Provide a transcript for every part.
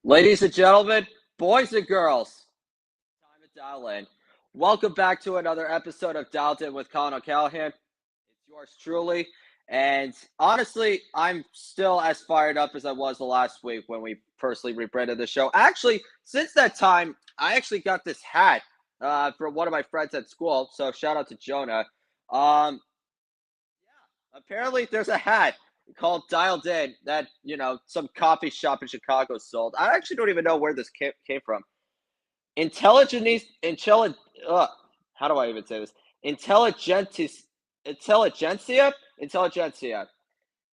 Ladies and gentlemen, boys and girls, time to dial in. Welcome back to another episode of Dialed In with Collin O'Callahan. It's yours truly. And honestly, I'm still as fired up as I was the last week when we personally rebranded the show. Actually, since that time, I actually got this hat from one of my friends at school. So shout out to Jonah. Um, Apparently, there's a hat called Dialed In that, some coffee shop in Chicago sold. I actually don't even know where this came from. Intelligence, how do I even say this? Intelligentis, intelligentsia, intelligentsia,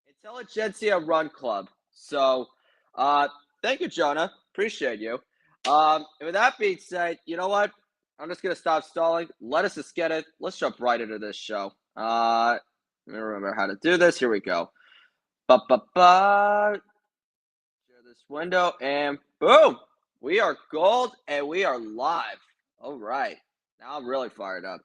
intelligentsia Run Club. So, uh, thank you, Jonah. Appreciate you. And with that being said, you know what? I'm just gonna stop stalling. Let us just get it. Let's jump right into this show. Let me remember how to do this. Here we go. Ba ba ba. Share this window and boom. We are gold and we are live. All right. Now I'm really fired up.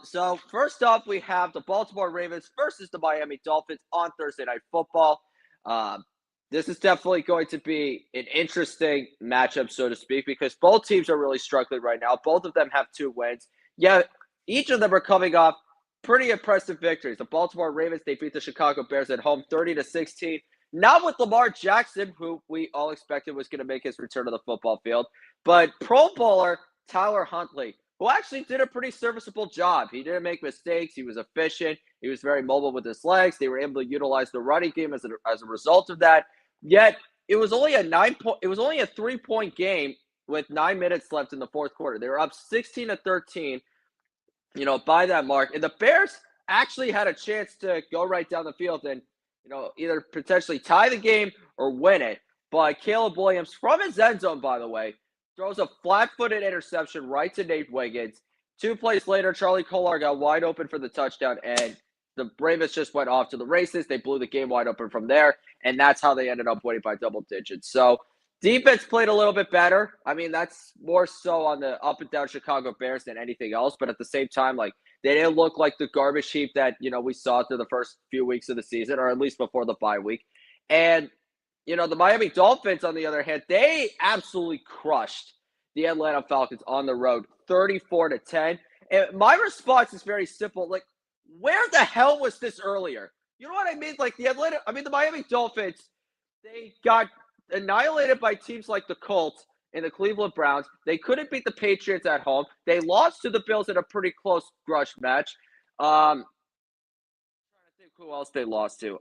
So first off, we have the Baltimore Ravens versus the Miami Dolphins on Thursday Night Football. Um, this is definitely going to be an interesting matchup, so to speak, because both teams are really struggling right now. Both of them have 2 wins. Yeah, each of them are coming off pretty impressive victories. The Baltimore Ravens, they beat the Chicago Bears at home 30-16. Not with Lamar Jackson, who we all expected was going to make his return to the football field, but Pro Bowler Tyler Huntley, who actually did a pretty serviceable job. He didn't make mistakes. He was efficient. He was very mobile with his legs. They were able to utilize the running game as a result of that. Yet it was only a 3-point game with 9 minutes left in the fourth quarter. They were up 16-13, by that mark. And the Bears actually had a chance to go right down the field and, either potentially tie the game or win it. But Caleb Williams, from his end zone, by the way, throws a flat-footed interception right to Nate Wiggins. 2 plays later, Charlie Kolar got wide open for the touchdown, and the Ravens just went off to the races. They blew the game wide open from there, and that's how they ended up winning by double digits. So defense played a little bit better. I mean, that's more so on the up and down Chicago Bears than anything else. But at the same time, like, they didn't look like the garbage heap that, we saw through the first few weeks of the season, or at least before the bye week. And, the Miami Dolphins, on the other hand, they absolutely crushed the Atlanta Falcons on the road, 34-10. And my response is very simple. Like, where the hell was this earlier? You know what I mean? Like, the Miami Dolphins, they got annihilated by teams like the Colts and the Cleveland Browns. They couldn't beat the Patriots at home. They lost to the Bills in a pretty close rush match. Trying to think who else they lost to.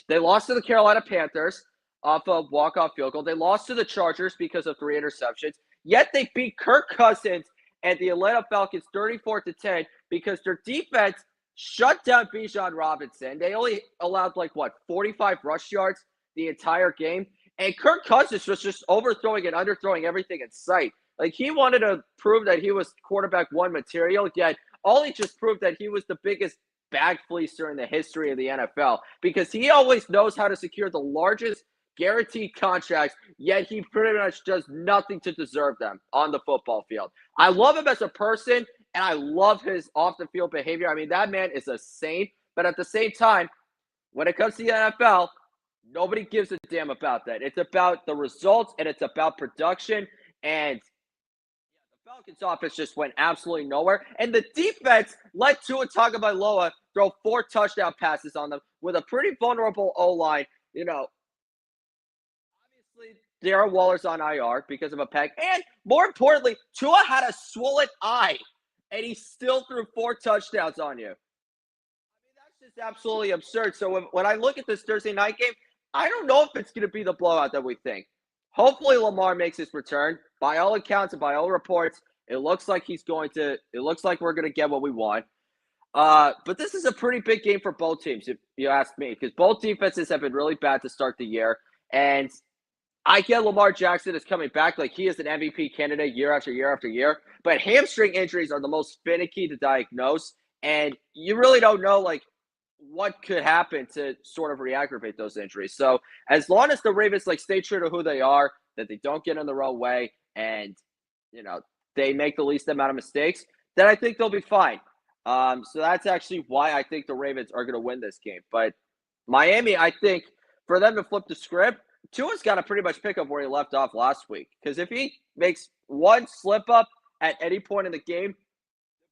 They lost to the Carolina Panthers off a walk-off field goal. They lost to the Chargers because of 3 interceptions. Yet they beat Kirk Cousins and the Atlanta Falcons 34-10 because their defense shut down Bijan Robinson. They only allowed 45 rush yards the entire game. And Kirk Cousins was just overthrowing and underthrowing everything in sight. Like, he wanted to prove that he was quarterback one material, yet all he just proved that he was the biggest bag fleecer in the history of the NFL because he always knows how to secure the largest guaranteed contracts, yet he pretty much does nothing to deserve them on the football field. I love him as a person, and I love his off-the-field behavior. I mean, that man is a saint, but at the same time, when it comes to the NFL, nobody gives a damn about that. It's about the results, and it's about production, and the Falcons offense just went absolutely nowhere. And the defense let Tua Tagovailoa throw 4 touchdown passes on them with a pretty vulnerable O-line. Obviously, Darren Waller's on IR because of a peg. And more importantly, Tua had a swollen eye, and he still threw 4 touchdowns on you. That's just absolutely absurd. So when I look at this Thursday night game, I don't know if it's going to be the blowout that we think. Hopefully Lamar makes his return. By all accounts and by all reports, it looks like we're going to get what we want. But this is a pretty big game for both teams, if you ask me, because both defenses have been really bad to start the year. And I get Lamar Jackson is coming back. Like, he is an MVP candidate year after year after year. But hamstring injuries are the most finicky to diagnose. And you really don't know, what could happen to sort of re-aggravate those injuries. So as long as the Ravens stay true to who they are, that they don't get in the wrong way, and they make the least amount of mistakes, then I think they'll be fine. So that's actually why I think the Ravens are going to win this game. But Miami, I think for them to flip the script, Tua's got to pretty much pick up where he left off last week. Because if he makes one slip up at any point in the game,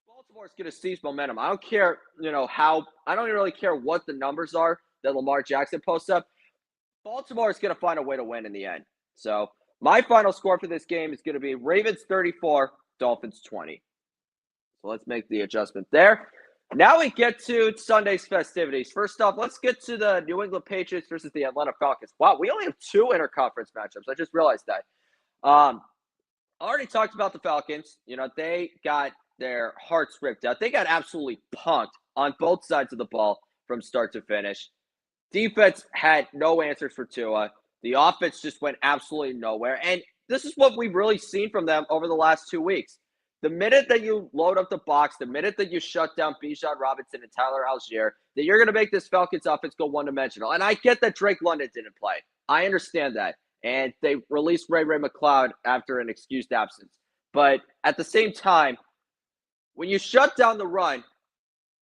Baltimore's going to seize momentum. I don't care, how. I don't really care what the numbers are that Lamar Jackson posts up. Baltimore is going to find a way to win in the end. So my final score for this game is going to be Ravens 34, Dolphins 20. So let's make the adjustment there. Now we get to Sunday's festivities. First off, let's get to the New England Patriots versus the Atlanta Falcons. Wow, we only have 2 interconference matchups. I just realized that. I already talked about the Falcons. They got their hearts ripped out. They got absolutely punked on both sides of the ball from start to finish. Defense had no answers for Tua. The offense just went absolutely nowhere. And this is what we've really seen from them over the last 2 weeks. The minute that you load up the box, the minute that you shut down Bijan Robinson and Tyler Algier, that you're going to make this Falcons offense go one-dimensional. And I get that Drake London didn't play. I understand that. And they released Ray McCloud after an excused absence. But at the same time, when you shut down the run,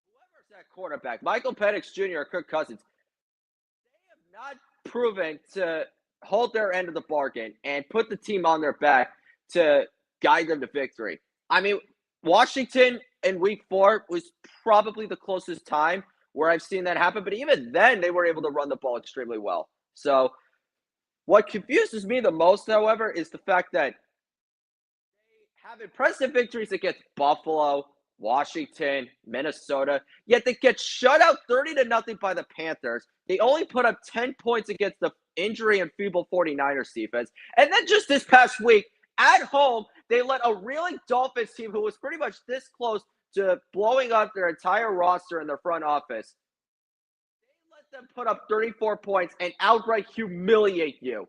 whoever's that quarterback, Michael Penix Jr. or Kirk Cousins, they have not proven to hold their end of the bargain and put the team on their back to guide them to victory. I mean, Washington in week 4 was probably the closest time where I've seen that happen. But even then, they were able to run the ball extremely well. So what confuses me the most, however, is the fact that they have impressive victories against Buffalo, Washington, Minnesota, yet they get shut out 30-0 by the Panthers. They only put up 10 points against the injury and feeble 49ers defense. And then just this past week, at home, they let a reeling Dolphins team who was pretty much this close to blowing up their entire roster in their front office. They let them put up 34 points and outright humiliate you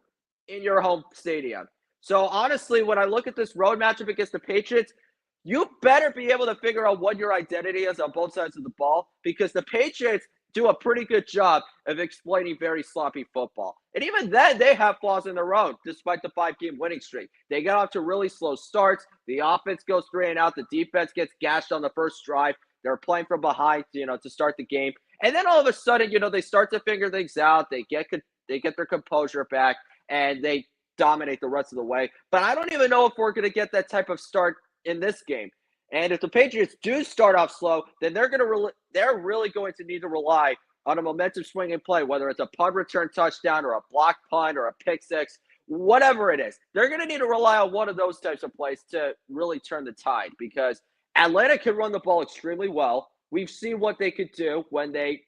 in your home stadium. So honestly, when I look at this road matchup against the Patriots, you better be able to figure out what your identity is on both sides of the ball, because the Patriots do a pretty good job of exploiting very sloppy football. And even then, they have flaws in their own, despite the 5-game winning streak. They get off to really slow starts. The offense goes 3 and out. The defense gets gashed on the first drive. They're playing from behind, to start the game. And then all of a sudden, they start to figure things out. They get their composure back, and they dominate the rest of the way. But I don't even know if we're going to get that type of start in this game. And if the Patriots do start off slow, then they're really going to need to rely on a momentum swinging play, whether it's a punt return touchdown or a block punt or a pick six, whatever it is. They're going to need to rely on one of those types of plays to really turn the tide, because Atlanta can run the ball extremely well. We've seen what they could do when they,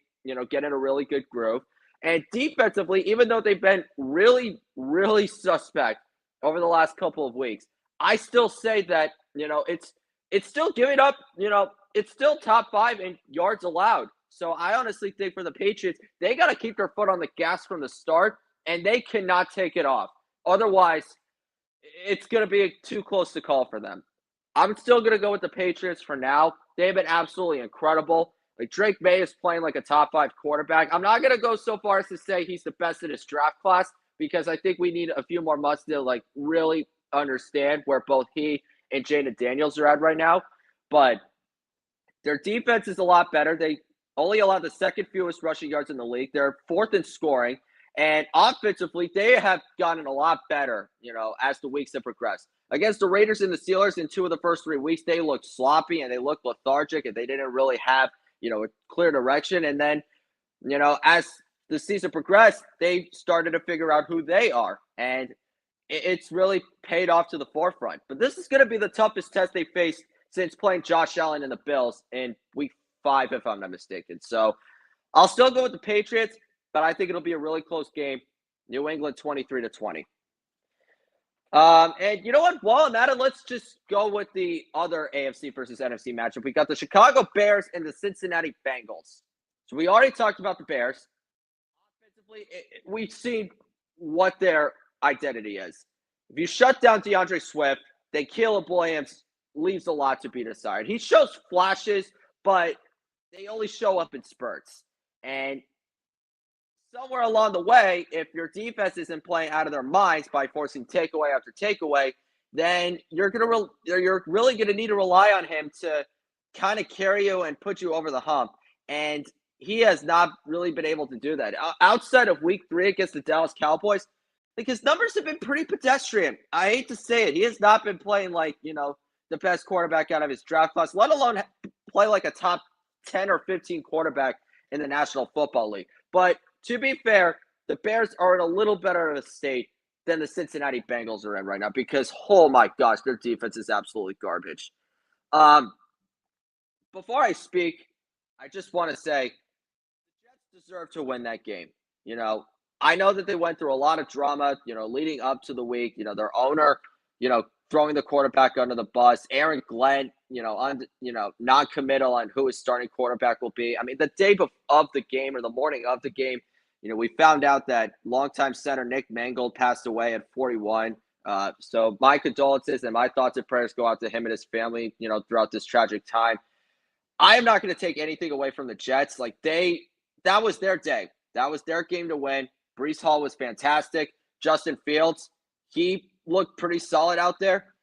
get in a really good groove. And defensively, even though they've been really, really suspect over the last couple of weeks, I still say that, it's still giving up, it's still top 5 in yards allowed. So I honestly think for the Patriots, they got to keep their foot on the gas from the start, and they cannot take it off. Otherwise, it's going to be too close to call for them. I'm still going to go with the Patriots for now. They've been absolutely incredible. Like, Drake May is playing like a top 5 quarterback. I'm not going to go so far as to say he's the best in his draft class, because I think we need a few more months to really understand where both he and Jaden Daniels are at right now. But their defense is a lot better. They only allow the second fewest rushing yards in the league. They're 4th in scoring. And offensively, they have gotten a lot better, as the weeks have progressed. Against the Raiders and the Steelers in 2 of the first 3 weeks, they looked sloppy and they looked lethargic, and they didn't really have, a clear direction. And then, as the season progressed, they started to figure out who they are. And it's really paid off to the forefront. But this is going to be the toughest test they faced since playing Josh Allen and the Bills in week 5, if I'm not mistaken. So I'll still go with the Patriots, but I think it'll be a really close game. New England 23-20. And you know what? Well, on that, let's just go with the other AFC versus NFC matchup. We got the Chicago Bears and the Cincinnati Bengals. So we already talked about the Bears. Offensively, we've seen what their identity is. If you shut down DeAndre Swift, then Caleb Williams leaves a lot to be desired. He shows flashes, but they only show up in spurts. And somewhere along the way, if your defense isn't playing out of their minds by forcing takeaway after takeaway, then you're really going to need to rely on him to kind of carry you and put you over the hump. And he has not really been able to do that. Outside of week 3 against the Dallas Cowboys, his numbers have been pretty pedestrian. I hate to say it. He has not been playing like, the best quarterback out of his draft class, let alone play like a top 10 or 15 quarterback in the National Football League. But to be fair, the Bears are in a little better of a state than the Cincinnati Bengals are in right now because, oh my gosh, their defense is absolutely garbage. Before I speak, I just want to say the Jets deserve to win that game. I know that they went through a lot of drama, leading up to the week. Their owner, throwing the quarterback under the bus. Aaron Glenn, non-committal on who his starting quarterback will be. I mean, the day of the game or the morning of the game, we found out that longtime center Nick Mangold passed away at 41. So my condolences and my thoughts and prayers go out to him and his family, throughout this tragic time. I am not going to take anything away from the Jets. That was their day. That was their game to win. Breece Hall was fantastic. Justin Fields, he looked pretty solid out there.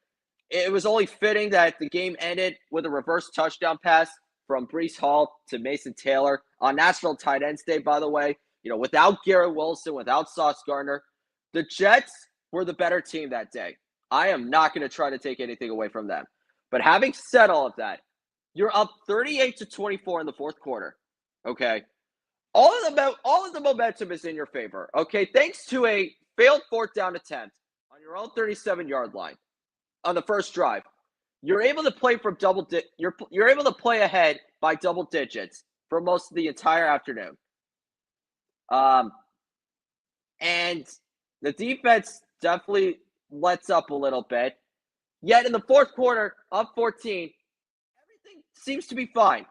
It was only fitting that the game ended with a reverse touchdown pass from Breece Hall to Mason Taylor on National Tight Ends Day, by the way. Without Garrett Wilson, without Sauce Gardner, the Jets were the better team that day. I am not going to try to take anything away from them. But having said all of that, you're up 38-24 in the fourth quarter, okay? All of the momentum is in your favor, okay? Thanks to a failed fourth down attempt on your own 37-yard line on the first drive, you're able to play from you're able to play ahead by double digits for most of the entire afternoon. And the defense definitely lets up a little bit. Yet in the fourth quarter, up 14, everything seems to be fine.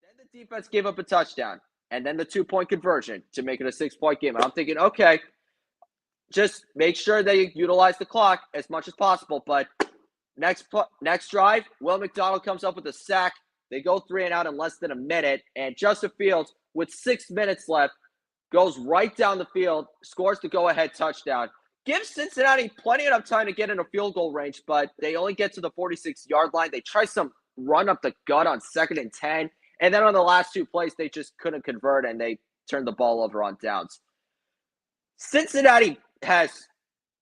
Then the defense gave up a touchdown. And then the 2-point conversion to make it a 6-point game. And I'm thinking, okay, just make sure they utilize the clock as much as possible. But next drive, Will McDonald comes up with a sack. They go 3 and out in less than a minute. And Justin Fields, with 6 minutes left, goes right down the field, scores the go-ahead touchdown. Gives Cincinnati plenty enough time to get in a field goal range, but they only get to the 46-yard line. They try some run up the gut on 2nd and 10. And then on the last 2 plays, they just couldn't convert, and they turned the ball over on downs. Cincinnati has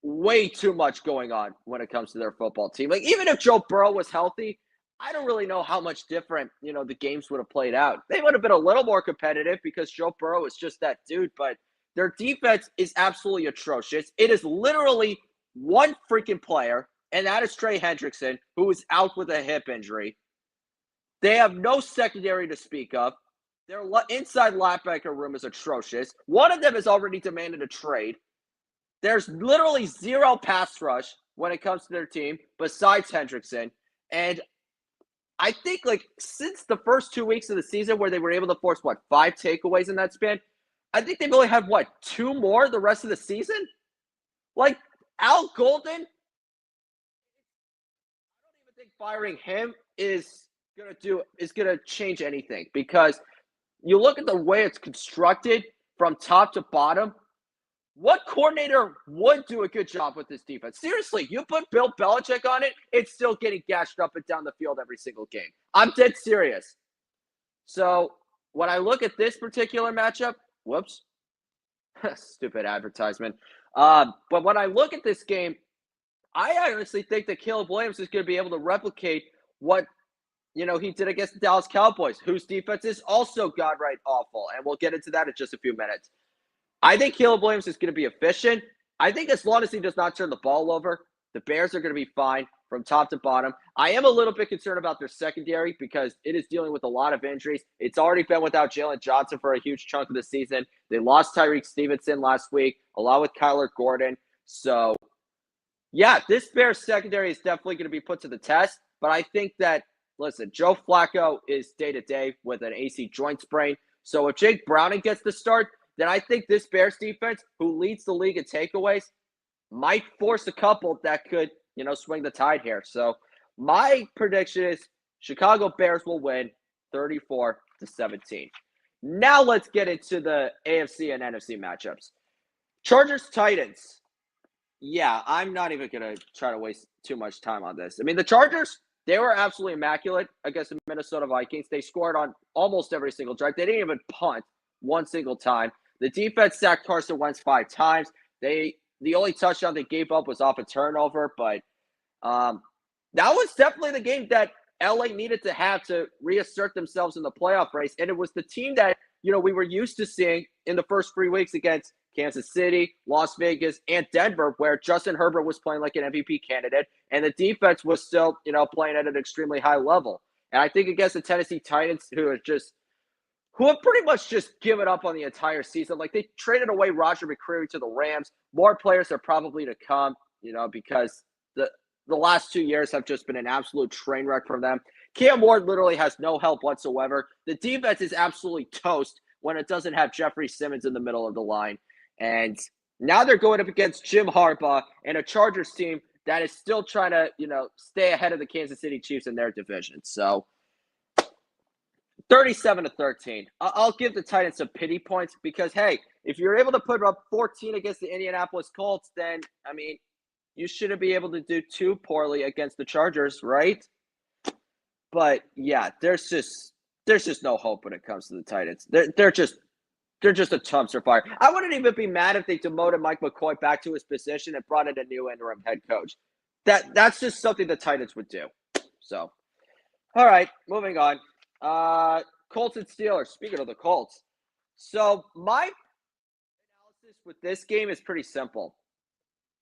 way too much going on when it comes to their football team. Even if Joe Burrow was healthy, I don't really know how much different, the games would have played out. They would have been a little more competitive because Joe Burrow is just that dude, but their defense is absolutely atrocious. It is literally one freaking player, and that is Trey Hendrickson, who is out with a hip injury. They have no secondary to speak of. Their inside linebacker room is atrocious. One of them has already demanded a trade. There's literally zero pass rush when it comes to their team besides Hendrickson. And I think, since the first 2 weeks of the season where they were able to force, 5 takeaways in that span, I think they've only had, 2 more the rest of the season? Al Golden, I don't even think firing him is gonna change anything, because you look at the way it's constructed from top to bottom. What coordinator would do a good job with this defense? Seriously, you put Bill Belichick on it, it's still getting gashed up and down the field every single game. I'm dead serious. So when I look at this particular matchup, whoops, stupid advertisement. But when I look at this game, I honestly think that Caleb Williams is going to be able to replicate what he did against the Dallas Cowboys, whose defense is also godright awful. And we'll get into that in just a few minutes. I think Caleb Williams is going to be efficient. I think as long as he does not turn the ball over, the Bears are going to be fine from top to bottom. I am a little bit concerned about their secondary because it is dealing with a lot of injuries. It's already been without Jalen Johnson for a huge chunk of the season. They lost Tyreek Stevenson last week, along with Kyler Gordon. So, yeah, this Bears secondary is definitely going to be put to the test. But I think that, listen, Joe Flacco is day-to-day with an AC joint sprain. So if Jake Browning gets the start, then I think this Bears defense, who leads the league in takeaways, might force a couple that could, swing the tide here. So my prediction is Chicago Bears will win 34-17. Now let's get into the AFC and NFC matchups. Chargers-Titans. Yeah, I'm not even going to try to waste too much time on this. I mean, the Chargers, they were absolutely immaculate against the Minnesota Vikings. They scored on almost every single drive. They didn't even punt one single time. The defense sacked Carson Wentz 5 times. They the only touchdown they gave up was off a turnover, but that was definitely the game that LA needed to have to reassert themselves in the playoff race. And it was the team that, we were used to seeing in the first 3 weeks against Kansas City, Las Vegas, and Denver, where Justin Herbert was playing like an MVP candidate, and the defense was still, playing at an extremely high level. And I think against the Tennessee Titans, who have pretty much just given up on the entire season. Like, they traded away Roger McCreary to the Rams. More players are probably to come, because the last 2 years have just been an absolute train wreck from them. Cam Ward literally has no help whatsoever. The defense is absolutely toast when it doesn't have Jeffrey Simmons in the middle of the line. And now they're going up against Jim Harbaugh and a Chargers team that is still trying to, stay ahead of the Kansas City Chiefs in their division. So 37-13. I'll give the Titans some pity points because, hey, if you're able to put up 14 against the Indianapolis Colts, then, you shouldn't be able to do too poorly against the Chargers, right? But yeah, there's just no hope when it comes to the Titans. They're just a dumpster fire. I wouldn't even be mad if they demoted Mike McCoy back to his position and brought in a new interim head coach. That's just something the Titans would do. So, all right, moving on. Colts and Steelers. Speaking of the Colts, so my analysis with this game is pretty simple.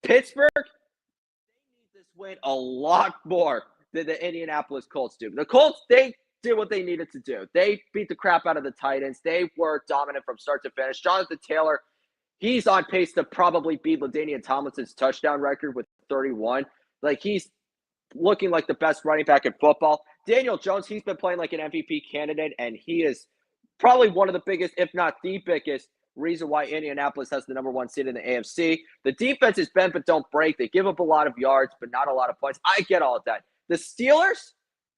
Pittsburgh, they need this win a lot more than the Indianapolis Colts do. The Colts, they did what they needed to do. They beat the crap out of the Titans. They were dominant from start to finish. Jonathan Taylor, he's on pace to probably beat LaDainian Tomlinson's touchdown record with 31. Like, he's looking like the best running back in football. Daniel Jones, he's been playing like an MVP candidate, and he is probably one of the biggest, if not the biggest, reason why Indianapolis has the number 1 seed in the AFC. The defense is bend but don't break. They give up a lot of yards, but not a lot of points. I get all of that. The Steelers,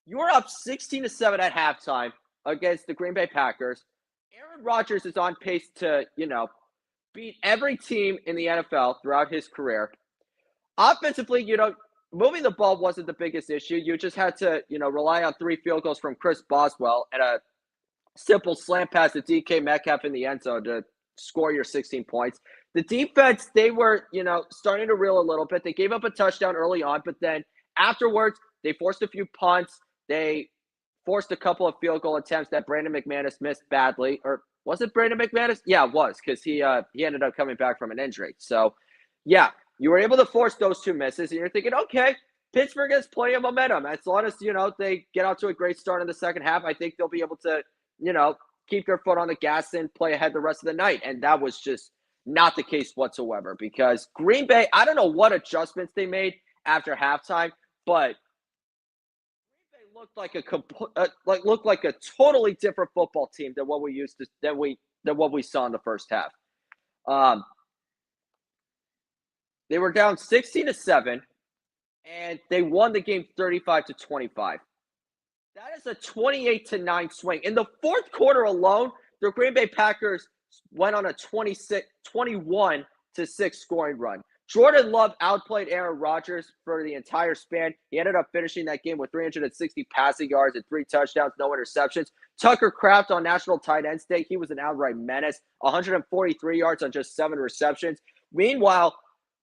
you were up 16-7 at halftime against the Green Bay Packers. Aaron Rodgers is on pace to, beat every team in the NFL throughout his career. Offensively, moving the ball wasn't the biggest issue. You just had to, rely on 3 field goals from Chris Boswell and a simple slant pass to DK Metcalf in the end zone to score your 16 points. The defense, they were, starting to reel a little bit. They gave up a touchdown early on, but then afterwards, they forced a few punts. They forced a couple of field goal attempts that Brandon McManus missed badly. Or was it Brandon McManus? Yeah, it was, because he ended up coming back from an injury. So, yeah, you were able to force those 2 misses, and you're thinking, okay, Pittsburgh has plenty of momentum. As long as, they get out to a great start in the second half, I think they'll be able to, keep their foot on the gas and play ahead the rest of the night. And that was just not the case whatsoever, because Green Bay, I don't know what adjustments they made after halftime, but Green Bay looked like a totally different football team than what we saw in the first half. They were down 16-7, and they won the game 35-25. That is a 28-9 swing. In the fourth quarter alone, the Green Bay Packers went on a 21-6 scoring run. Jordan Love outplayed Aaron Rodgers for the entire span. He ended up finishing that game with 360 passing yards and 3 touchdowns, no interceptions. Tucker Kraft on National Tight Ends Day, he was an outright menace, 143 yards on just 7 receptions. Meanwhile,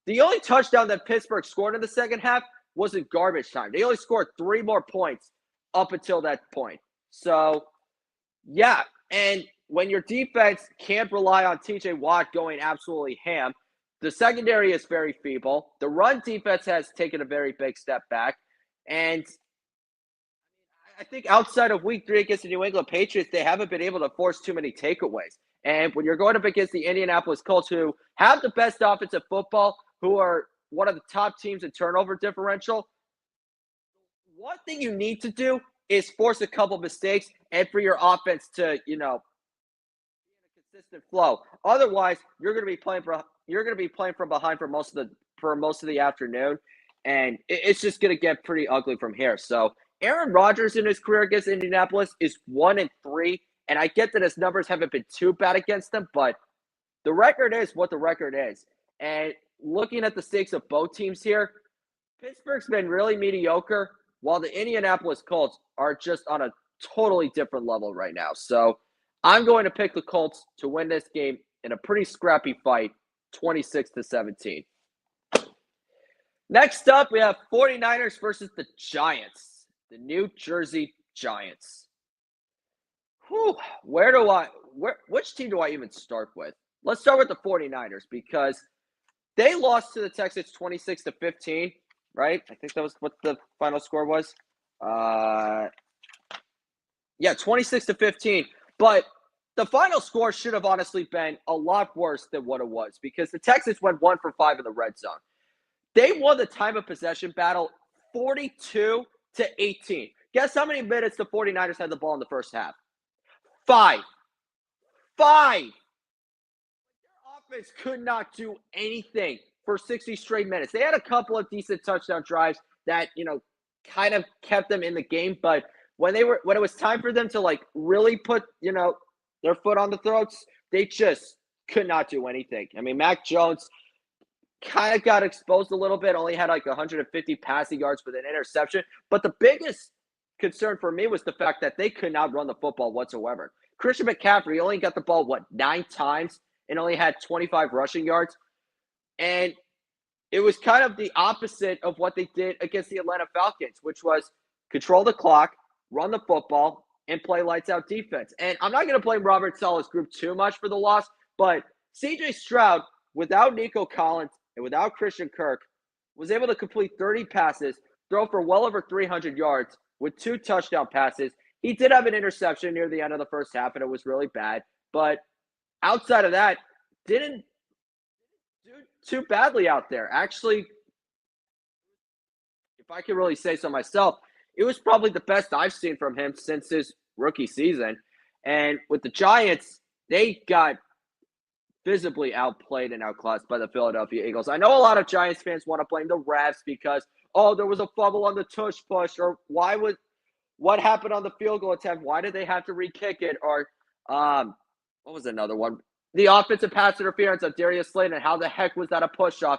the only touchdown that Pittsburgh scored in the second half was in garbage time. They only scored 3 more points up until that point. So, yeah, and when your defense can't rely on TJ Watt going absolutely ham, the secondary is very feeble. The run defense has taken a very big step back. And I think outside of week 3 against the New England Patriots, they haven't been able to force too many takeaways. And when you're going up against the Indianapolis Colts, who have the best offensive football, who are one of the top teams in turnover differential, one thing you need to do is force a couple mistakes and for your offense to, be in a consistent flow. Otherwise, you're going to be playing from behind for most of the afternoon, and it's just going to get pretty ugly from here. So, Aaron Rodgers in his career against Indianapolis is 1-3, and I get that his numbers haven't been too bad against them, but the record is what the record is. And looking at the stakes of both teams here, Pittsburgh's been really mediocre, while the Indianapolis Colts are just on a totally different level right now. So I'm going to pick the Colts to win this game in a pretty scrappy fight, 26-17. Next up, we have 49ers versus the Giants, the New Jersey Giants. Whew, which team do I even start with? Let's start with the 49ers because they lost to the Texans 26-15, right? I think that was what the final score was. Yeah, 26-15. But the final score should have honestly been a lot worse than what it was because the Texans went 1 for 5 in the red zone. They won the time of possession battle 42-18. Guess how many minutes the 49ers had the ball in the first half? 5. 5. Their offense could not do anything for 60 straight minutes. They had a couple of decent touchdown drives that, kind of kept them in the game, but when it was time for them to really put, their foot on the throats, they just could not do anything. I mean, Mac Jones kind of got exposed a little bit, only had 150 passing yards with an interception. But the biggest concern for me was the fact that they could not run the football whatsoever. Christian McCaffrey only got the ball, 9 times and only had 25 rushing yards. And it was kind of the opposite of what they did against the Atlanta Falcons, which was control the clock, run the football, and play lights out defense. And I'm not going to blame Robert Saleh's group too much for the loss, but C.J. Stroud, without Nico Collins and without Christian Kirk, was able to complete 30 passes, throw for well over 300 yards with 2 touchdown passes. He did have an interception near the end of the first half, and it was really bad. But outside of that, didn't do too badly out there. Actually, if I could really say so myself, it was probably the best I've seen from him since his rookie season. And with the Giants, they got visibly outplayed and outclassed by the Philadelphia Eagles. I know a lot of Giants fans want to blame the refs because, there was a fumble on the tush push, or what happened on the field goal attempt? Why did they have to re-kick it? Or what was another one? The offensive pass interference of Darius Slayton, and how the heck was that a push-off?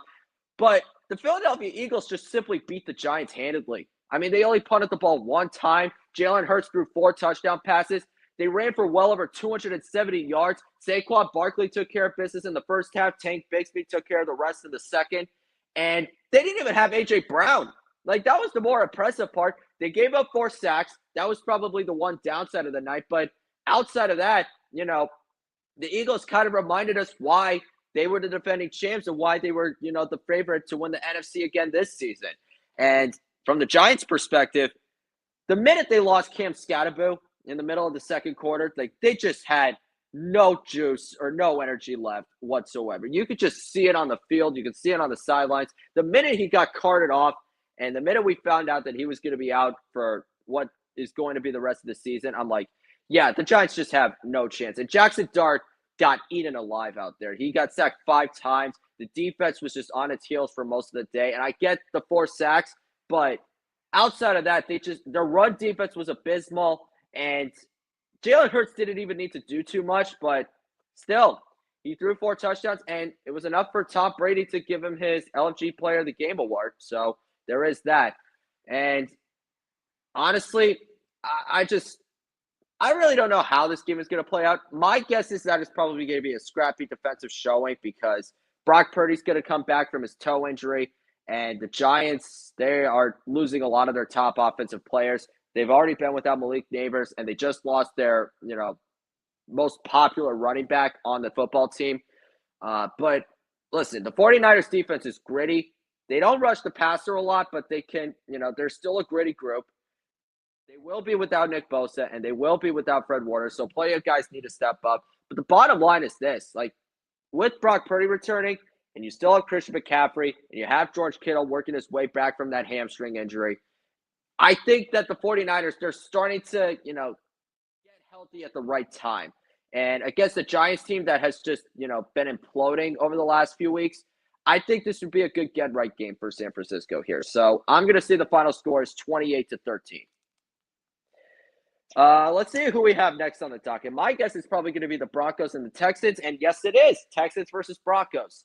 But the Philadelphia Eagles just simply beat the Giants handedly. I mean, they only punted the ball 1 time. Jalen Hurts threw 4 touchdown passes. They ran for well over 270 yards. Saquon Barkley took care of business in the first half. Tank Bigsby took care of the rest in the second. And they didn't even have A.J. Brown. That was the more impressive part. They gave up 4 sacks. That was probably the one downside of the night. But outside of that, the Eagles kind of reminded us why they were the defending champs and why they were, the favorite to win the NFC again this season. And from the Giants' perspective, the minute they lost Cam Scatterboo in the middle of the second quarter, they just had no juice or no energy left whatsoever. You could just see it on the field. You could see it on the sidelines. The minute he got carted off and the minute we found out that he was going to be out for what is going to be the rest of the season, I'm like, yeah, the Giants just have no chance. And Jackson Dart got eaten alive out there. He got sacked 5 times. The defense was just on its heels for most of the day. And I get the 4 sacks, but outside of that, their run defense was abysmal. And Jalen Hurts didn't even need to do too much, but still, he threw 4 touchdowns, and it was enough for Tom Brady to give him his LFG Player of the Game award. So there is that. And honestly, I really don't know how this game is going to play out. My guess is that it's probably going to be a scrappy defensive showing because Brock Purdy's going to come back from his toe injury, and the Giants, they are losing a lot of their top offensive players. They've already been without Malik Neighbors, and they just lost their, most popular running back on the football team. But listen, the 49ers defense is gritty. They don't rush the passer a lot, but they can, they're still a gritty group. They will be without Nick Bosa, and they will be without Fred Warner, so plenty of guys need to step up. But the bottom line is this, with Brock Purdy returning, and you still have Christian McCaffrey, and you have George Kittle working his way back from that hamstring injury, I think that the 49ers, they're starting to, get healthy at the right time. And against the Giants team that has just, been imploding over the last few weeks, I think this would be a good get-right game for San Francisco here. So I'm going to say the final score is 28-13. Let's see who we have next on the docket. My guess is probably going to be the Broncos and the Texans. And yes, it is. Texans versus Broncos.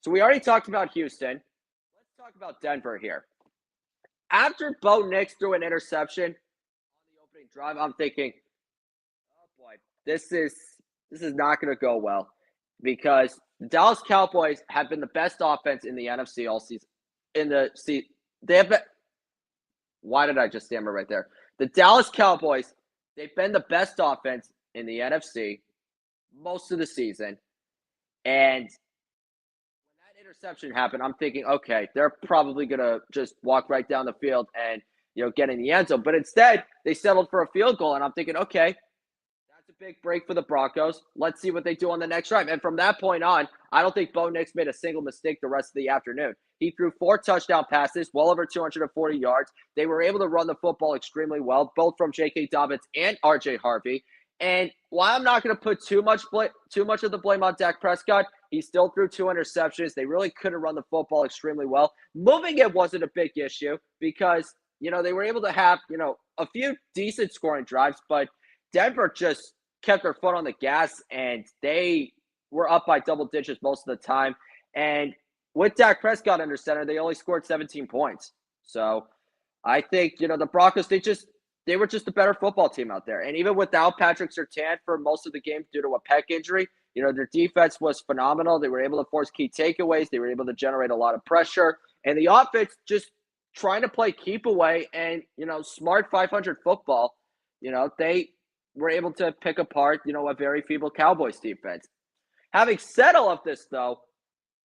So we already talked about Houston. Let's talk about Denver here. After Bo Nix threw an interception on the opening drive, I'm thinking, oh boy, this is not going to go well because the Dallas Cowboys have been the best offense in the NFC all season. in the see. They have been. Why did I just stammer right there? The Dallas Cowboys. They've been the best offense in the NFC most of the season, and when that interception happened, I'm thinking, okay, they're probably gonna just walk right down the field and get in the end zone. But instead, they settled for a field goal, and I'm thinking, okay, that's a big break for the Broncos. Let's see what they do on the next drive. And from that point on, I don't think Bo Nix made a single mistake the rest of the afternoon. He threw 4 touchdown passes, well over 240 yards. They were able to run the football extremely well, both from J.K. Dobbins and R.J. Harvey. And while I'm not going to put too much of the blame on Dak Prescott, he still threw 2 interceptions. They really couldn't run the football extremely well. Moving it wasn't a big issue because, they were able to have, a few decent scoring drives, but Denver just kept their foot on the gas, and they were up by double digits most of the time. And with Dak Prescott under center, they only scored 17 points. So I think, the Broncos, they were just a better football team out there. And even without Patrick Surtain for most of the game due to a pec injury, their defense was phenomenal. They were able to force key takeaways. They were able to generate a lot of pressure. And the offense just trying to play keep away and, smart 500 football, they were able to pick apart, a very feeble Cowboys defense. Having said all of this, though,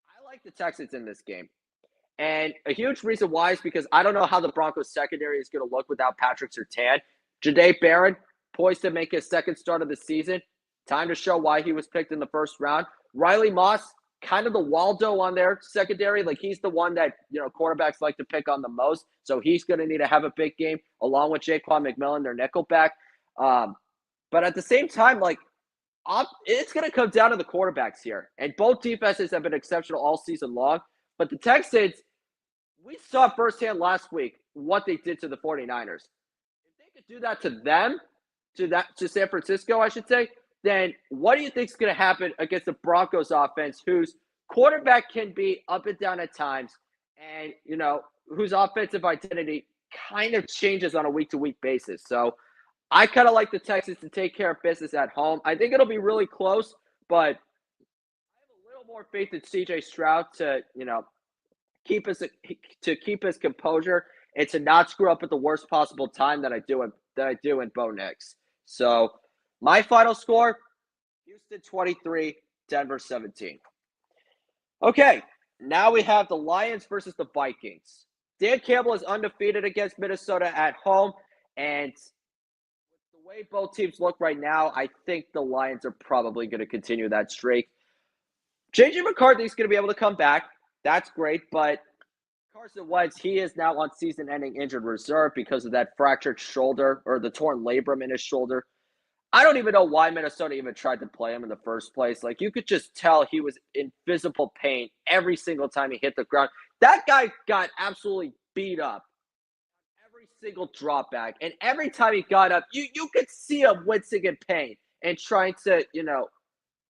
I like the Texans in this game. And a huge reason why is because I don't know how the Broncos secondary is going to look without Patrick Surtain. Jahdae Barron, poised to make his second start of the season. Time to show why he was picked in the first round. Riley Moss, kind of the Waldo on their secondary. Like, he's the one that, quarterbacks like to pick on the most. So he's going to need to have a big game along with Jaquan McMillan, their nickelback. But at the same time, it's going to come down to the quarterbacks here. And both defenses have been exceptional all season long. But the Texans, we saw firsthand last week what they did to the 49ers. If they could do that to them, to San Francisco, I should say, then what do you think is going to happen against the Broncos offense, whose quarterback can be up and down at times, and, whose offensive identity kind of changes on a week-to-week basis? So I kind of like the Texans to take care of business at home. I think it'll be really close, but I have a little more faith in C.J. Stroud to, keep his composure and to not screw up at the worst possible time that I do in Bo Nix. So my final score: Houston 23, Denver 17. Okay, now we have the Lions versus the Vikings. Dan Campbell is undefeated against Minnesota at home, and the way both teams look right now, I think the Lions are probably going to continue that streak. J.J. McCarthy is going to be able to come back. That's great, but Carson Wentz, he is now on season-ending injured reserve because of that fractured shoulder or the torn labrum in his shoulder. I don't even know why Minnesota even tried to play him in the first place. Like, you could just tell he was in physical pain every single time he hit the ground. That guy got absolutely beat up every single drop back. And every time he got up, you could see him wincing in pain and trying to,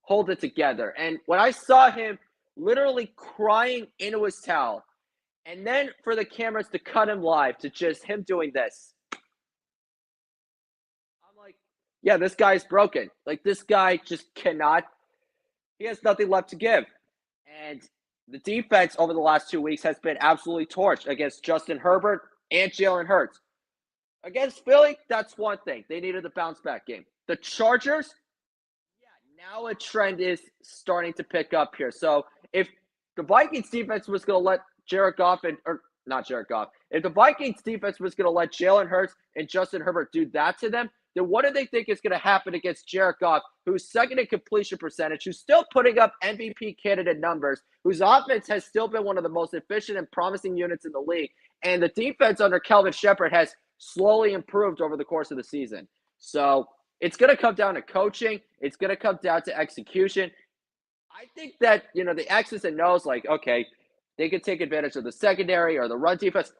hold it together. And when I saw him literally crying into his towel, and then for the cameras to cut him live to just him doing this, I'm like, yeah, this guy's broken. Like, this guy just cannot, he has nothing left to give. And the defense over the last 2 weeks has been absolutely torched against Justin Herbert and Jalen Hurts. Against Philly, that's one thing. They needed the bounce back game. The Chargers, now a trend is starting to pick up here. So if the Vikings defense was going to let if the Vikings defense was going to let Jalen Hurts and Justin Herbert do that to them, then what do they think is going to happen against Jared Goff, who's second in completion percentage, who's still putting up MVP candidate numbers, whose offense has still been one of the most efficient and promising units in the league, and the defense under Kelvin Shepherd has slowly improved over the course of the season. So it's going to come down to coaching. It's going to come down to execution. I think that, the X's and O's, like, okay, they can take advantage of the secondary or the run defense.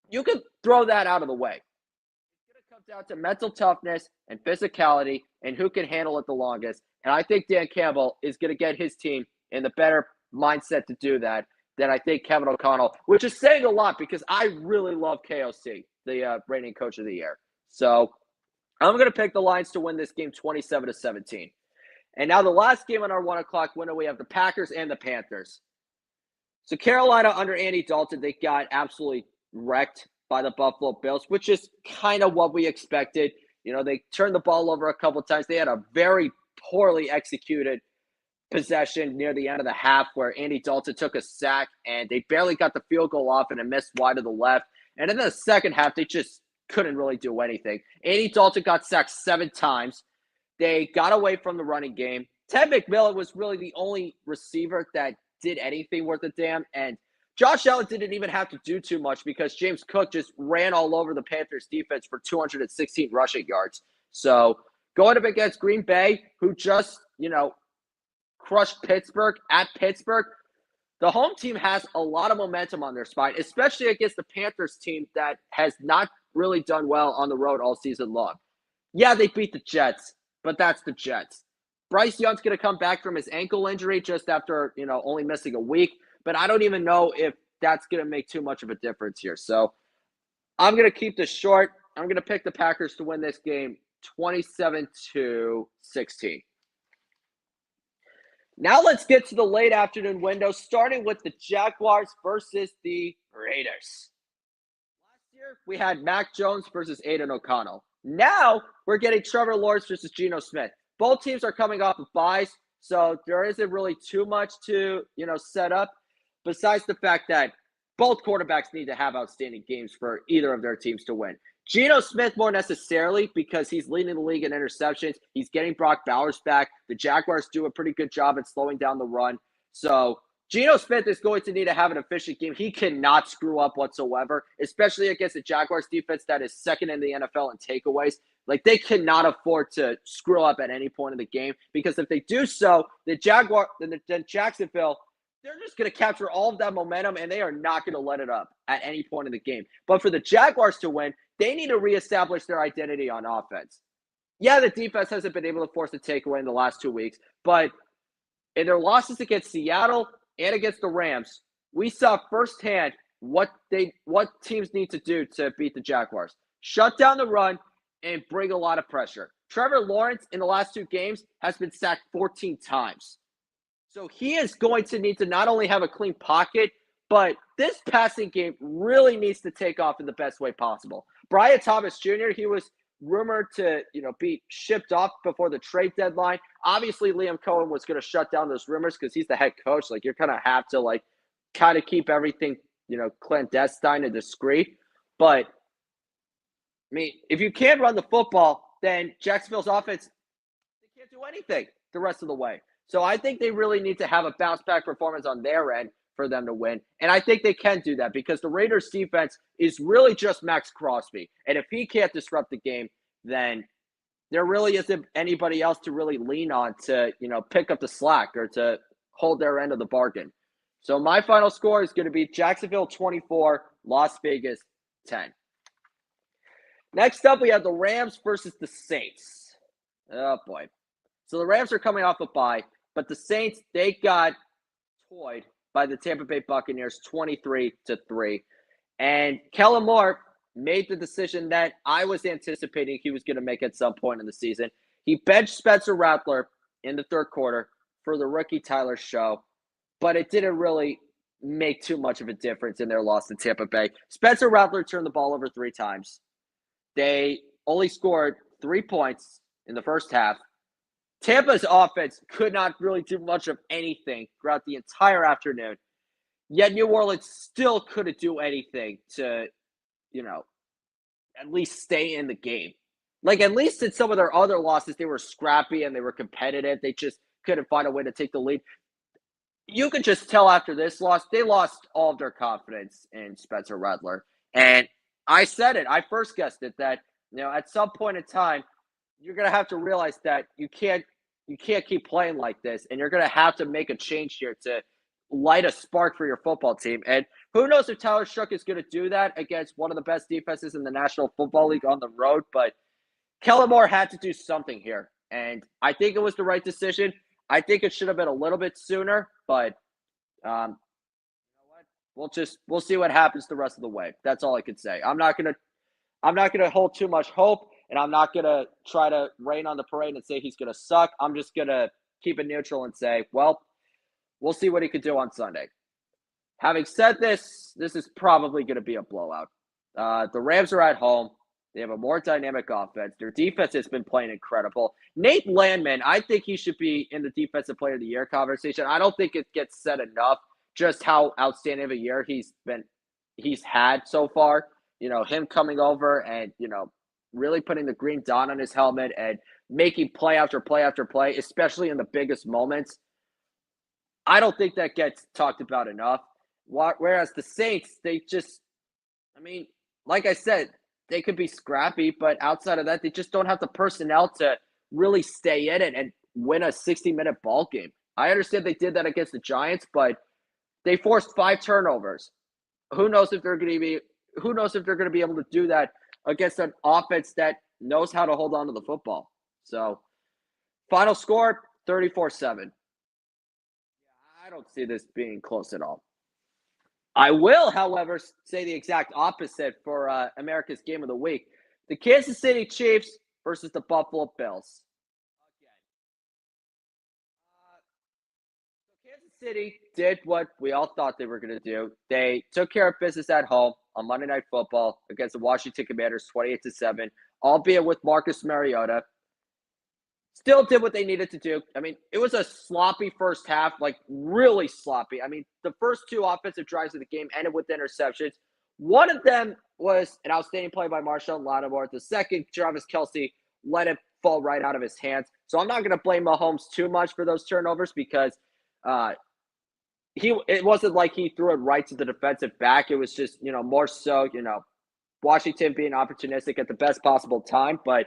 You can throw that out of the way. It's going to come down to mental toughness and physicality and who can handle it the longest. And I think Dan Campbell is going to get his team in the better mindset to do that than I think Kevin O'Connell, which is saying a lot because I really love KOC, the reigning coach of the year. So I'm going to pick the Lions to win this game 27-17. And now the last game on our 1 o'clock window, we have the Packers and the Panthers. So Carolina under Andy Dalton, they got absolutely wrecked by the Buffalo Bills, which is kind of what we expected. They turned the ball over a couple times. They had a very poorly executed possession near the end of the half where Andy Dalton took a sack and they barely got the field goal off and it missed wide to the left. And in the second half, they just couldn't really do anything. Andy Dalton got sacked 7 times. They got away from the running game. Ted McMillan was really the only receiver that did anything worth a damn. And Josh Allen didn't even have to do too much because James Cook just ran all over the Panthers defense for 216 rushing yards. So going up against Green Bay, who just, crushed Pittsburgh at Pittsburgh, the home team has a lot of momentum on their spine, especially against the Panthers team that has not really done well on the road all season long. Yeah, they beat the Jets, but that's the Jets. Bryce Young's going to come back from his ankle injury just after, only missing a week, but I don't even know if that's going to make too much of a difference here. So I'm going to keep this short. I'm going to pick the Packers to win this game 27-16. Now let's get to the late afternoon window, starting with the Jaguars versus the Raiders. Last year, we had Mac Jones versus Aiden O'Connell. Now, we're getting Trevor Lawrence versus Geno Smith. Both teams are coming off of byes, so there isn't really too much to, set up, besides the fact that both quarterbacks need to have outstanding games for either of their teams to win. Geno Smith more necessarily because he's leading the league in interceptions. He's getting Brock Bowers back. The Jaguars do a pretty good job at slowing down the run. So Geno Smith is going to need to have an efficient game. He cannot screw up whatsoever, especially against the Jaguars defense that is second in the NFL in takeaways. Like, they cannot afford to screw up at any point in the game, because if they do so, then Jacksonville, they're just going to capture all of that momentum and they are not going to let it up at any point in the game. But for the Jaguars to win, they need to reestablish their identity on offense. Yeah, the defense hasn't been able to force a takeaway in the last 2 weeks, but in their losses against Seattle and against the Rams, we saw firsthand what teams need to do to beat the Jaguars. Shut down the run and bring a lot of pressure. Trevor Lawrence in the last 2 games has been sacked 14 times. So he is going to need to not only have a clean pocket, but this passing game really needs to take off in the best way possible. Brian Thomas Jr., he was rumored to, be shipped off before the trade deadline. Obviously, Liam Cohen was going to shut down those rumors because he's the head coach. Like, you're going to have to, kind of keep everything, clandestine and discreet. But, I mean, if you can't run the football, then Jacksonville's offense, they can't do anything the rest of the way. So I think they really need to have a bounce-back performance on their end for them to win. And I think they can do that because the Raiders' defense is really just Max Crosby. And if he can't disrupt the game, then there really isn't anybody else to really lean on to, pick up the slack or to hold their end of the bargain. So my final score is going to be Jacksonville 24, Las Vegas 10. Next up, we have the Rams versus the Saints. Oh, boy. So the Rams are coming off a bye, but the Saints, they got toyed by the Tampa Bay Buccaneers 23-3. And Kellen Moore made the decision that I was anticipating he was going to make at some point in the season. He benched Spencer Rattler in the third quarter for the rookie Tyler Shough, but it didn't really make too much of a difference in their loss to Tampa Bay. Spencer Rattler turned the ball over 3 times. They only scored 3 points in the first half. Tampa's offense could not really do much of anything throughout the entire afternoon. Yet New Orleans still couldn't do anything to, at least stay in the game. Like, at least in some of their other losses, they were scrappy and they were competitive. They just couldn't find a way to take the lead. You could just tell after this loss, they lost all of their confidence in Spencer Rattler. And I said it. I first guessed it that, at some point in time, you're going to have to realize that you can't keep playing like this, and you're going to have to make a change here to light a spark for your football team. And who knows if Tyler Shough is going to do that against one of the best defenses in the National Football League on the road, but Kellen Moore had to do something here, and I think it was the right decision. I think it should have been a little bit sooner, but you know what? We'll see what happens the rest of the way. That's all I can say. I'm not gonna hold too much hope. And I'm not going to try to rain on the parade and say he's going to suck. I'm just going to keep it neutral and say, well, we'll see what he could do on Sunday. Having said this, this is probably going to be a blowout. The Rams are at home. They have a more dynamic offense. Their defense has been playing incredible. Nate Landman, I think he should be in the Defensive Player of the Year conversation. I don't think it gets said enough just how outstanding of a year he's had so far. Him coming over and, really putting the green dot on his helmet and making play after play after play, especially in the biggest moments. I don't think that gets talked about enough. Whereas the Saints, like I said, they could be scrappy, but outside of that, they just don't have the personnel to really stay in it and win a 60-minute ball game. I understand they did that against the Giants, but they forced 5 turnovers. Who knows if they're going to be able to do that against an offense that knows how to hold on to the football. So, final score 34-7. I don't see this being close at all. I will, however, say the exact opposite for America's Game of the Week. The Kansas City Chiefs versus the Buffalo Bills. Kansas City did what we all thought they were going to do. They took care of business at home on Monday Night Football against the Washington Commanders 28-7, albeit with Marcus Mariota. Still did what they needed to do. It was a sloppy first half, like really sloppy. The first 2 offensive drives of the game ended with interceptions. One of them was an outstanding play by Marshawn Lattimore. The second, Travis Kelce let it fall right out of his hands. So I'm not going to blame Mahomes too much for those turnovers because it wasn't like he threw it right to the defensive back. It was just, more so, Washington being opportunistic at the best possible time. But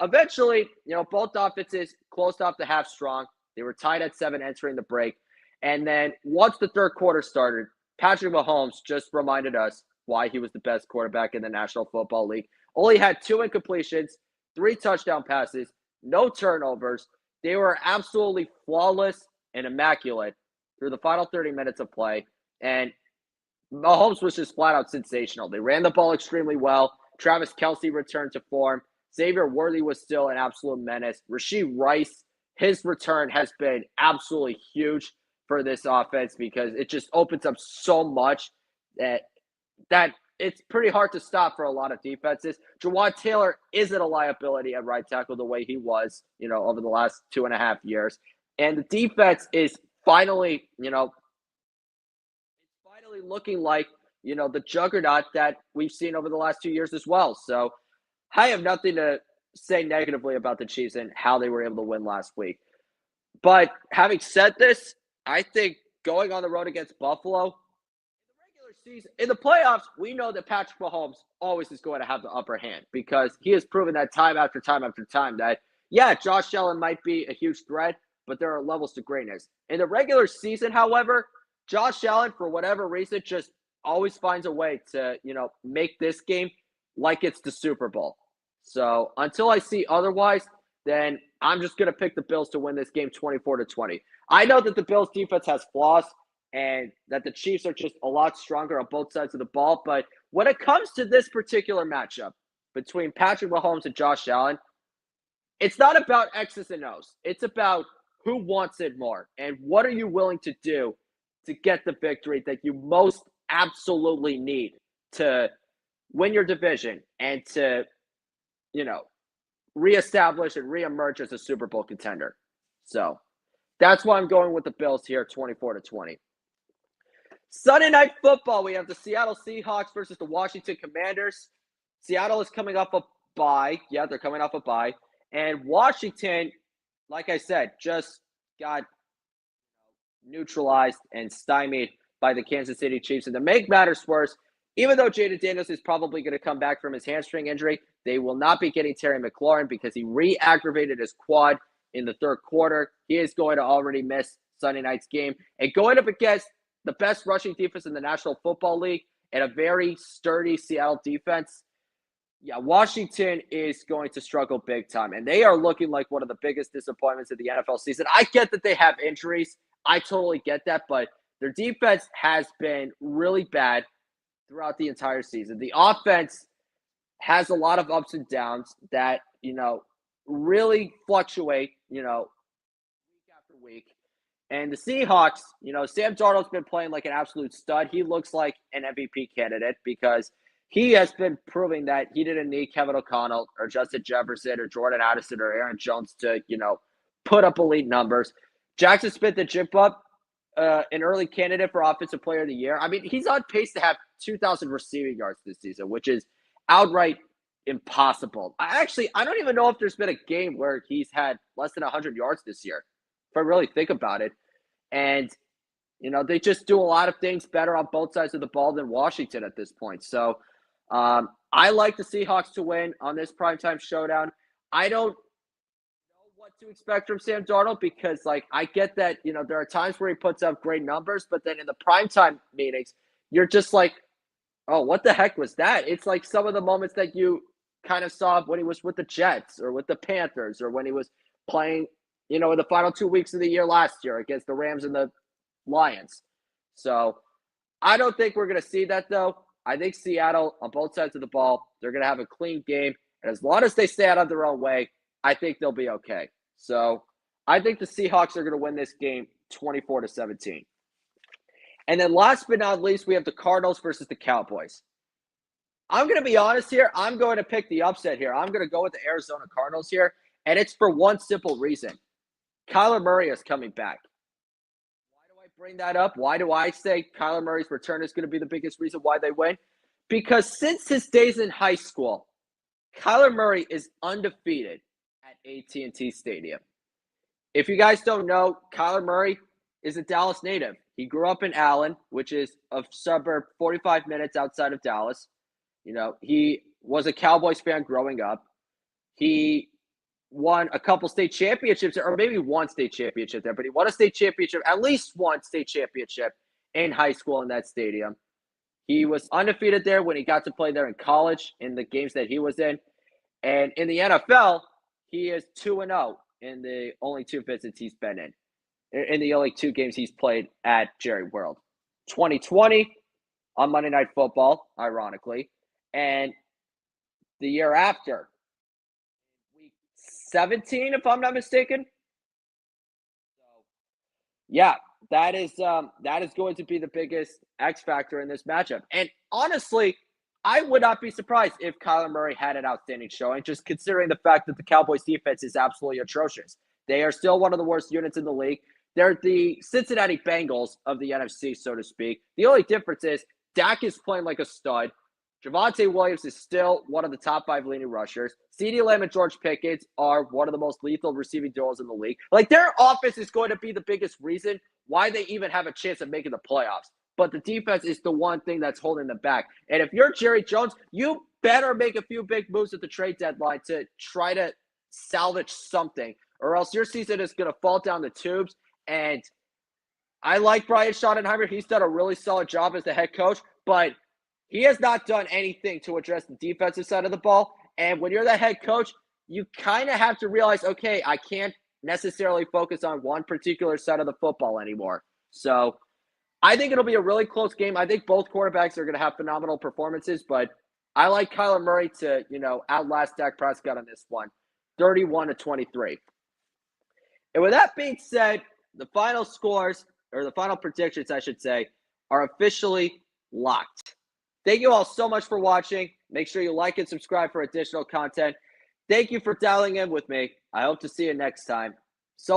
eventually, both offenses closed off the half strong. They were tied at 7 entering the break. And then once the third quarter started, Patrick Mahomes just reminded us why he was the best quarterback in the National Football League. Only had 2 incompletions, 3 touchdown passes, no turnovers. They were absolutely flawless and immaculate through the final 30 minutes of play. And Mahomes was just flat out sensational. They ran the ball extremely well. Travis Kelce returned to form. Xavier Worthy was still an absolute menace. Rashee Rice, his return has been absolutely huge for this offense because it just opens up so much that it's pretty hard to stop for a lot of defenses. Jawad Taylor isn't a liability at right tackle the way he was, over the last 2.5 years. And the defense is finally looking like, the juggernaut that we've seen over the last 2 years as well. So I have nothing to say negatively about the Chiefs and how they were able to win last week. But having said this, I think going on the road against Buffalo, in the regular season, in the playoffs, we know that Patrick Mahomes always is going to have the upper hand because he has proven that time after time after time that, Josh Allen might be a huge threat, but there are levels to greatness. In the regular season, however, Josh Allen, for whatever reason, just always finds a way to, make this game like it's the Super Bowl. So until I see otherwise, then I'm just going to pick the Bills to win this game 24-20. I know that the Bills defense has flaws and that the Chiefs are just a lot stronger on both sides of the ball. But when it comes to this particular matchup between Patrick Mahomes and Josh Allen, it's not about X's and O's. It's about who wants it more and what are you willing to do to get the victory that you most absolutely need to win your division and to, reestablish and reemerge as a Super Bowl contender. So that's why I'm going with the Bills here, 24-20. Sunday Night Football, we have the Seattle Seahawks versus the Washington Commanders. Seattle is coming off a bye. Yeah, they're coming off a bye. And Washington, like I said, just got neutralized and stymied by the Kansas City Chiefs. And to make matters worse, even though Jaden Daniels is probably going to come back from his hamstring injury, they will not be getting Terry McLaurin because he re-aggravated his quad in the third quarter. He is going to already miss Sunday night's game. And going up against the best rushing defense in the National Football League and a very sturdy Seattle defense, Washington is going to struggle big time. And they are looking like one of the biggest disappointments of the NFL season. I get that they have injuries. I totally get that. But their defense has been really bad throughout the entire season. The offense has a lot of ups and downs that, really fluctuate, week after week. And the Seahawks, Sam Darnold's been playing like an absolute stud. He looks like an MVP candidate because he has been proving that he didn't need Kevin O'Connell or Justin Jefferson or Jordan Addison or Aaron Jones to, put up elite numbers. Jackson Smith and Jigba, an early candidate for Offensive Player of the Year. I mean, he's on pace to have 2,000 receiving yards this season, which is outright impossible. I don't even know if there's been a game where he's had less than 100 yards this year, if I really think about it. And, they just do a lot of things better on both sides of the ball than Washington at this point. So I like the Seahawks to win on this primetime showdown. I don't know what to expect from Sam Darnold because, I get that, there are times where he puts up great numbers, but then in the primetime meetings, you're just like, oh, what the heck was that? It's like some of the moments that you kind of saw when he was with the Jets or with the Panthers or when he was playing, in the final 2 weeks of the year last year against the Rams and the Lions. So I don't think we're going to see that, though. I think Seattle, on both sides of the ball, they're going to have a clean game. And as long as they stay out of their own way, I think they'll be okay. So I think the Seahawks are going to win this game 24-17. And then last but not least, we have the Cardinals versus the Cowboys. I'm going to be honest here. I'm going to pick the upset here. I'm going to go with the Arizona Cardinals here. And it's for one simple reason. Kyler Murray is coming back. Why do I bring that up? Why do I say Kyler Murray's return is going to be the biggest reason why they win? Because since his days in high school, Kyler Murray is undefeated at AT&T Stadium. If you guys don't know, Kyler Murray is a Dallas native. He grew up in Allen, which is a suburb 45 minutes outside of Dallas. He was a Cowboys fan growing up. He won a couple state championships, or maybe one state championship there, but he won a state championship, at least one state championship in high school in that stadium. He was undefeated there when he got to play there in college in the games that he was in. And in the NFL, he is 2-0 in the only 2 visits he's been in the only 2 games he's played at Jerry World. 2020 on Monday Night Football, ironically, and the year after, week 17, if I'm not mistaken. So, yeah, that is going to be the biggest X factor in this matchup. And honestly, I would not be surprised if Kyler Murray had an outstanding showing, just considering the fact that the Cowboys defense is absolutely atrocious. They are still one of the worst units in the league. They're the Cincinnati Bengals of the NFC, so to speak. The only difference is Dak is playing like a stud. Javonte Williams is still one of the top 5 leading rushers. CeeDee Lamb and George Pickens are one of the most lethal receiving duos in the league. Their offense is going to be the biggest reason why they even have a chance of making the playoffs. But the defense is the one thing that's holding them back. And if you're Jerry Jones, you better make a few big moves at the trade deadline to try to salvage something, or else your season is going to fall down the tubes. And I like Brian Schottenheimer. He's done a really solid job as the head coach, but he has not done anything to address the defensive side of the ball. And when you're the head coach, you kind of have to realize, okay, I can't necessarily focus on one particular side of the football anymore. So I think it'll be a really close game. I think both quarterbacks are going to have phenomenal performances, but I like Kyler Murray to, outlast Dak Prescott on this one, 31-23. And with that being said, the final scores, or the final predictions, I should say, are officially locked. Thank you all so much for watching. Make sure you like and subscribe for additional content. Thank you for dialing in with me. I hope to see you next time. So